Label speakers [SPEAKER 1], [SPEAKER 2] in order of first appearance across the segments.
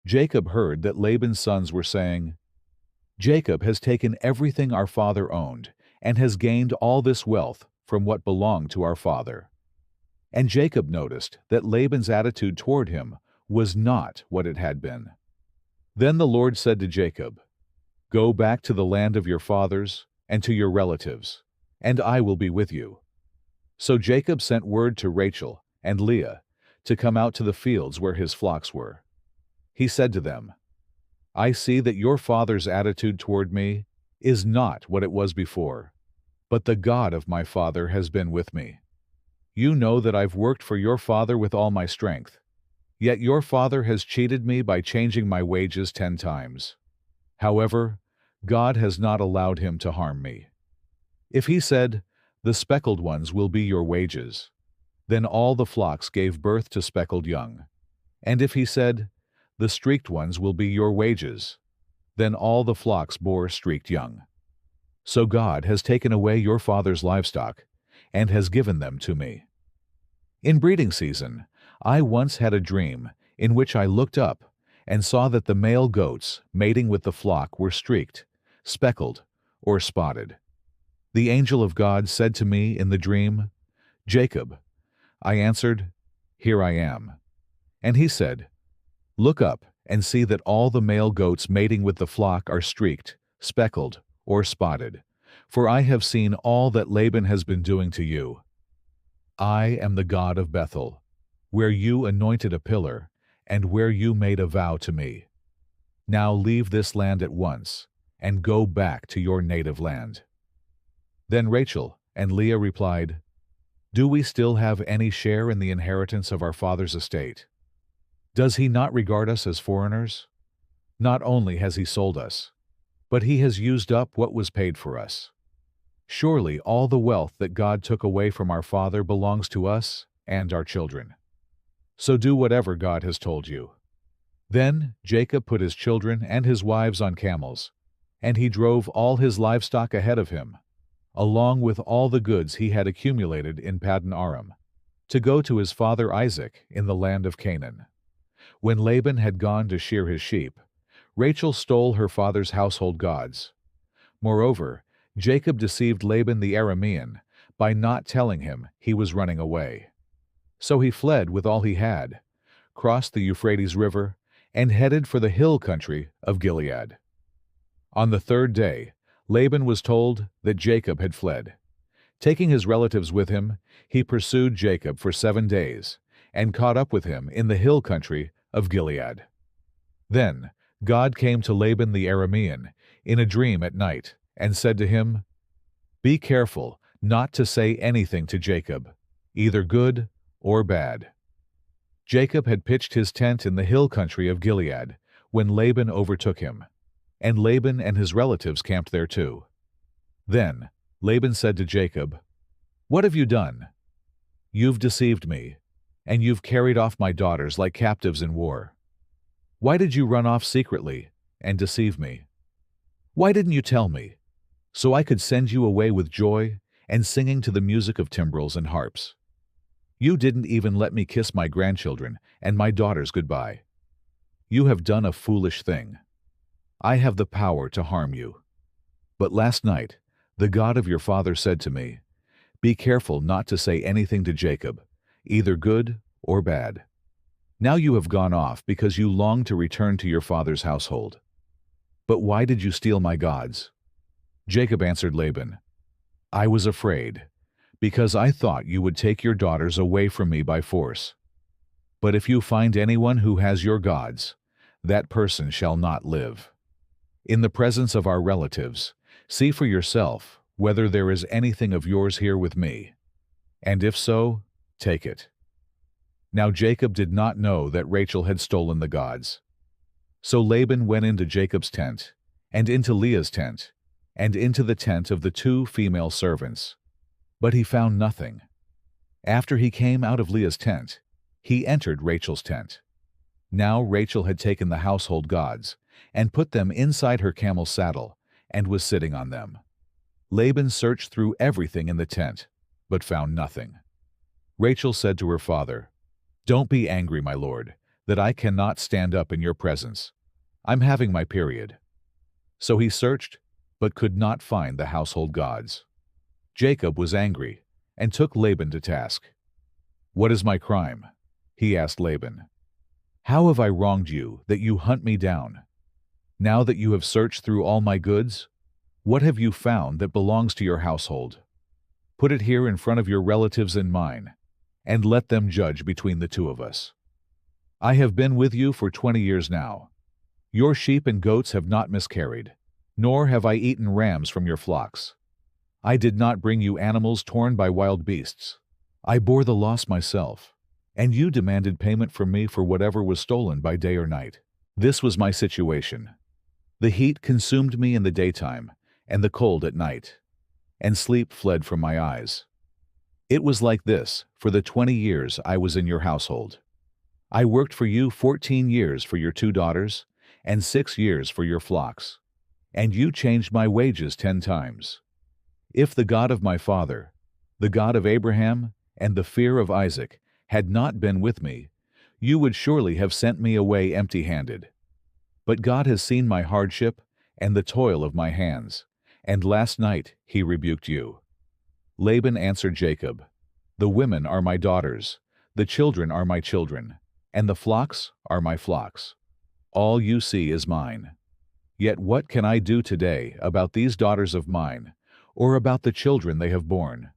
[SPEAKER 1] Jacob heard that Laban's sons were saying, "Jacob has taken everything our father owned and has gained all this wealth from what belonged to our father." And Jacob noticed that Laban's attitude toward him was not what it had been. Then the Lord said to Jacob, "Go back to the land of your fathers and to your relatives, and I will be with you." So Jacob sent word to Rachel and Leah to come out to the fields where his flocks were. He said to them, "I see that your father's attitude toward me is not what it was before, but the God of my father has been with me. You know that I've worked for your father with all my strength, yet your father has cheated me by changing my wages 10 times. However, God has not allowed him to harm me. If he said, 'The speckled ones will be your wages,' then all the flocks gave birth to speckled young. And if he said, 'The streaked ones will be your wages,' then all the flocks bore streaked young. So God has taken away your father's livestock and has given them to me. In breeding season, I once had a dream in which I looked up and saw that the male goats mating with the flock were streaked, speckled, or spotted. The angel of God said to me in the dream, 'Jacob.' I answered, 'Here I am.' And he said, 'Look up and see that all the male goats mating with the flock are streaked, speckled, or spotted, for I have seen all that Laban has been doing to you. I am the God of Bethel, where you anointed a pillar, and where you made a vow to me. Now leave this land at once, and go back to your native land.' Then Rachel and Leah replied, 'Do we still have any share in the inheritance of our father's estate? Does he not regard us as foreigners? Not only has he sold us, but he has used up what was paid for us. Surely all the wealth that God took away from our father belongs to us and our children. So do whatever God has told you.' Then Jacob put his children and his wives on camels, and he drove all his livestock ahead of him, along with all the goods he had accumulated in Paddan Aram, to go to his father Isaac in the land of Canaan. When Laban had gone to shear his sheep, Rachel stole her father's household gods. Moreover, Jacob deceived Laban the Aramean by not telling him he was running away. So he fled with all he had, crossed the Euphrates River, and headed for the hill country of Gilead. On the 3rd day, Laban was told that Jacob had fled. Taking his relatives with him, he pursued Jacob for 7 days and caught up with him in the hill country of Gilead. Then God came to Laban the Aramean in a dream at night and said to him, "Be careful not to say anything to Jacob, either good or bad." Jacob had pitched his tent in the hill country of Gilead when Laban overtook him, and Laban and his relatives camped there too. Then Laban said to Jacob, "What have you done? You've deceived me, and you've carried off my daughters like captives in war. Why did you run off secretly and deceive me? Why didn't you tell me, so I could send you away with joy and singing to the music of timbrels and harps? You didn't even let me kiss my grandchildren and my daughters goodbye. You have done a foolish thing. I have the power to harm you. But last night, the God of your father said to me, 'Be careful not to say anything to Jacob, either good or bad.' Now you have gone off because you long to return to your father's household. But why did you steal my gods?" Jacob answered Laban, "I was afraid, because I thought you would take your daughters away from me by force. But if you find anyone who has your gods, that person shall not live. In the presence of our relatives, see for yourself whether there is anything of yours here with me, and if so, take it." Now Jacob did not know that Rachel had stolen the gods. So Laban went into Jacob's tent, and into Leah's tent, and into the tent of the 2 female servants. But he found nothing. After he came out of Leah's tent, he entered Rachel's tent. Now Rachel had taken the household gods, and put them inside her camel's saddle, and was sitting on them. Laban searched through everything in the tent, but found nothing. Rachel said to her father, "Don't be angry, my lord, that I cannot stand up in your presence. I'm having my period." So he searched, but could not find the household gods. Jacob was angry and took Laban to task. "What is my crime?" he asked Laban. "How have I wronged you that you hunt me down? Now that you have searched through all my goods, what have you found that belongs to your household? Put it here in front of your relatives and mine, and let them judge between the two of us. I have been with you for 20 years now. Your sheep and goats have not miscarried, nor have I eaten rams from your flocks. I did not bring you animals torn by wild beasts. I bore the loss myself, and you demanded payment from me for whatever was stolen by day or night. This was my situation. The heat consumed me in the daytime, and the cold at night, and sleep fled from my eyes. It was like this for the 20 years I was in your household. I worked for you 14 years for your 2 daughters, and 6 years for your flocks, and you changed my wages 10 times. If the God of my father, the God of Abraham, and the fear of Isaac had not been with me, you would surely have sent me away empty-handed. But God has seen my hardship and the toil of my hands, and last night he rebuked you." Laban answered Jacob, "The women are my daughters, the children are my children, and the flocks are my flocks. All you see is mine. Yet what can I do today about these daughters of mine, or about the children they have borne?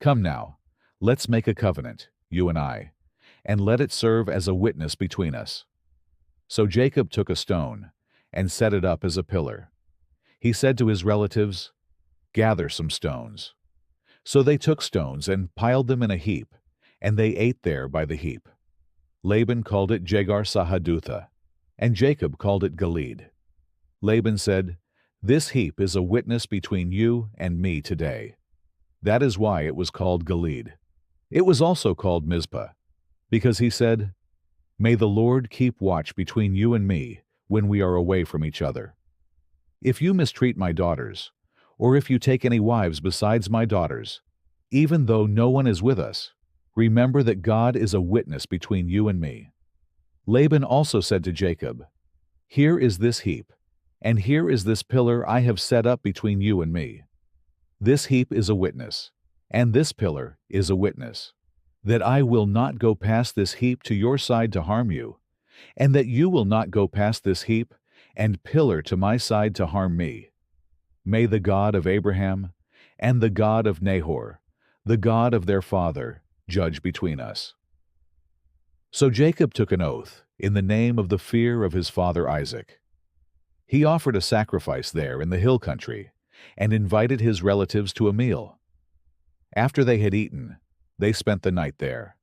[SPEAKER 1] Come now, let's make a covenant, you and I, and let it serve as a witness between us." So Jacob took a stone and set it up as a pillar. He said to his relatives, "Gather some stones." So they took stones and piled them in a heap, and they ate there by the heap. Laban called it Jegar-Sahadutha, and Jacob called it Gilead. Laban said, "This heap is a witness between you and me today." That is why it was called Gilead. It was also called Mizpah, because he said, "May the Lord keep watch between you and me when we are away from each other. If you mistreat my daughters, or if you take any wives besides my daughters, even though no one is with us, remember that God is a witness between you and me." Laban also said to Jacob, "Here is this heap, and here is this pillar I have set up between you and me. This heap is a witness, and this pillar is a witness, that I will not go past this heap to your side to harm you, and that you will not go past this heap and pillar to my side to harm me. May the God of Abraham and the God of Nahor, the God of their father, judge between us." So Jacob took an oath in the name of the fear of his father Isaac. He offered a sacrifice there in the hill country and invited his relatives to a meal. After they had eaten, they spent the night there.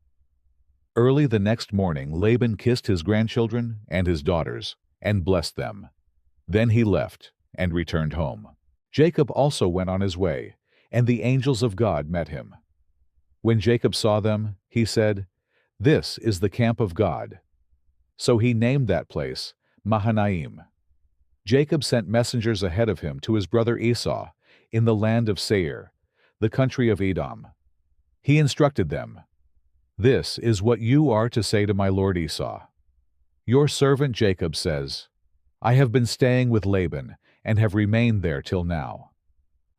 [SPEAKER 1] Early the next morning Laban kissed his grandchildren and his daughters and blessed them. Then he left and returned home. Jacob also went on his way, and the angels of God met him. When Jacob saw them, he said, "This is the camp of God." So he named that place Mahanaim. Jacob sent messengers ahead of him to his brother Esau in the land of Seir, the country of Edom. He instructed them, "This is what you are to say to my lord Esau. Your servant Jacob says, I have been staying with Laban and have remained there till now.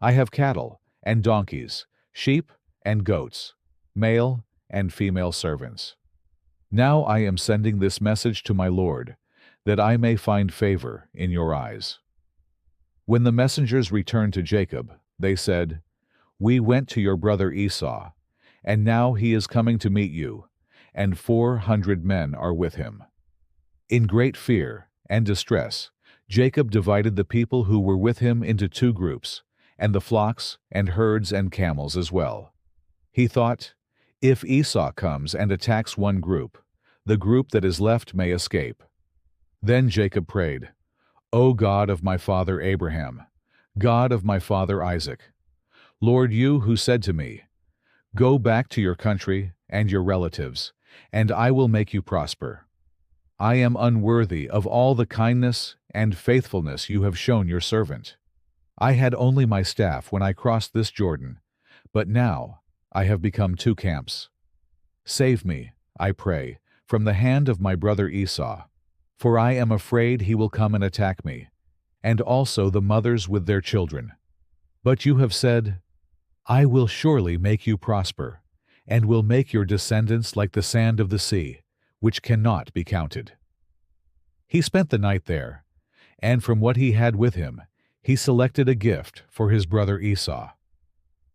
[SPEAKER 1] I have cattle and donkeys, sheep and goats, male and female servants. Now I am sending this message to my lord, that I may find favor in your eyes." When the messengers returned to Jacob, they said, "We went to your brother Esau, and now he is coming to meet you, and 400 men are with him." In great fear and distress, Jacob divided the people who were with him into 2 groups, and the flocks and herds and camels as well. He thought, if Esau comes and attacks one group, the group that is left may escape. Then Jacob prayed, "O God of my father Abraham, God of my father Isaac, Lord, you who said to me, 'Go back to your country and your relatives, and I will make you prosper.' I am unworthy of all the kindness and faithfulness you have shown your servant. I had only my staff when I crossed this Jordan, but now I have become 2 camps. Save me, I pray, from the hand of my brother Esau, for I am afraid he will come and attack me, and also the mothers with their children. But you have said, I will surely make you prosper, and will make your descendants like the sand of the sea, which cannot be counted." He spent the night there, and from what he had with him, he selected a gift for his brother Esau: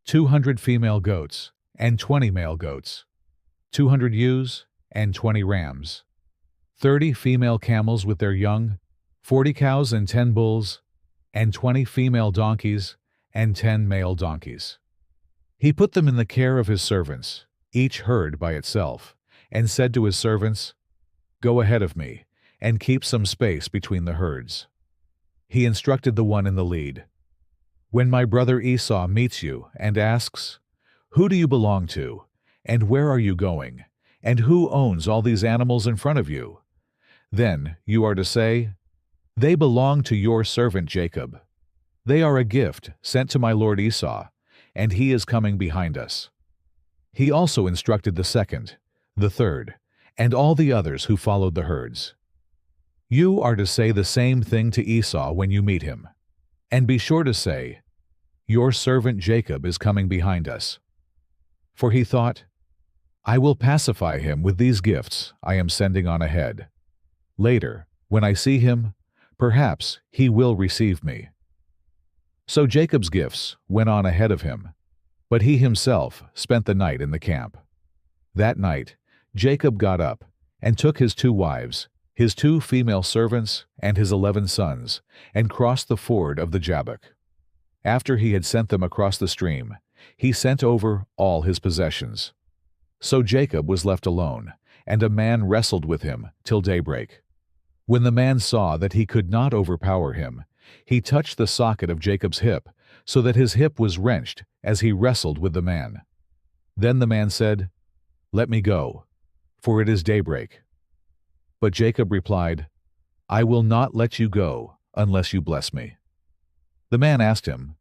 [SPEAKER 1] 200 female goats and 20 male goats, 200 ewes and 20 rams, 30 female camels with their young, 40 cows and 10 bulls, and 20 female donkeys and 10 male donkeys. He put them in the care of his servants, each herd by itself, and said to his servants, "Go ahead of me, and keep some space between the herds." He instructed the one in the lead, "When my brother Esau meets you and asks, 'Who do you belong to, and where are you going, and who owns all these animals in front of you?' then you are to say, 'They belong to your servant Jacob. They are a gift sent to my lord Esau, and he is coming behind us.'" He also instructed the second, the third, and all the others who followed the herds. "You are to say the same thing to Esau when you meet him, and be sure to say, 'Your servant Jacob is coming behind us.'" For he thought, "I will pacify him with these gifts I am sending on ahead. Later, when I see him, perhaps he will receive me." So Jacob's gifts went on ahead of him, but he himself spent the night in the camp. That night Jacob got up and took his 2 wives, his 2 female servants, and his 11 sons, and crossed the ford of the Jabbok. After he had sent them across the stream, he sent over all his possessions. So Jacob was left alone, and a man wrestled with him till daybreak. When the man saw that he could not overpower him, he touched the socket of Jacob's hip, so that his hip was wrenched as he wrestled with the man. Then the man said, "Let me go, for it is daybreak." But Jacob replied, "I will not let you go unless you bless me." The man asked him,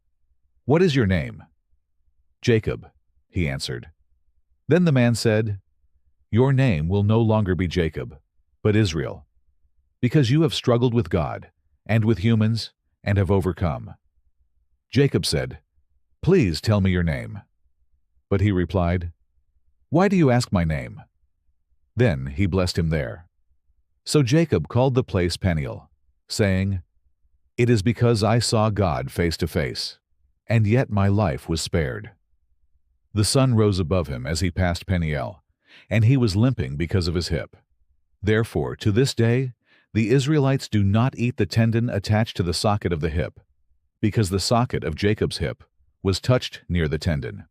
[SPEAKER 1] "What is your name?" "Jacob," he answered. Then the man said, "Your name will no longer be Jacob, but Israel, because you have struggled with God and with humans and have overcome." Jacob said, "Please tell me your name." But he replied, "Why do you ask my name?" Then he blessed him there. So Jacob called the place Peniel, saying, "It is because I saw God face to face, and yet my life was spared." The sun rose above him as he passed Peniel, and he was limping because of his hip. Therefore, to this day, the Israelites do not eat the tendon attached to the socket of the hip, because the socket of Jacob's hip was touched near the tendon.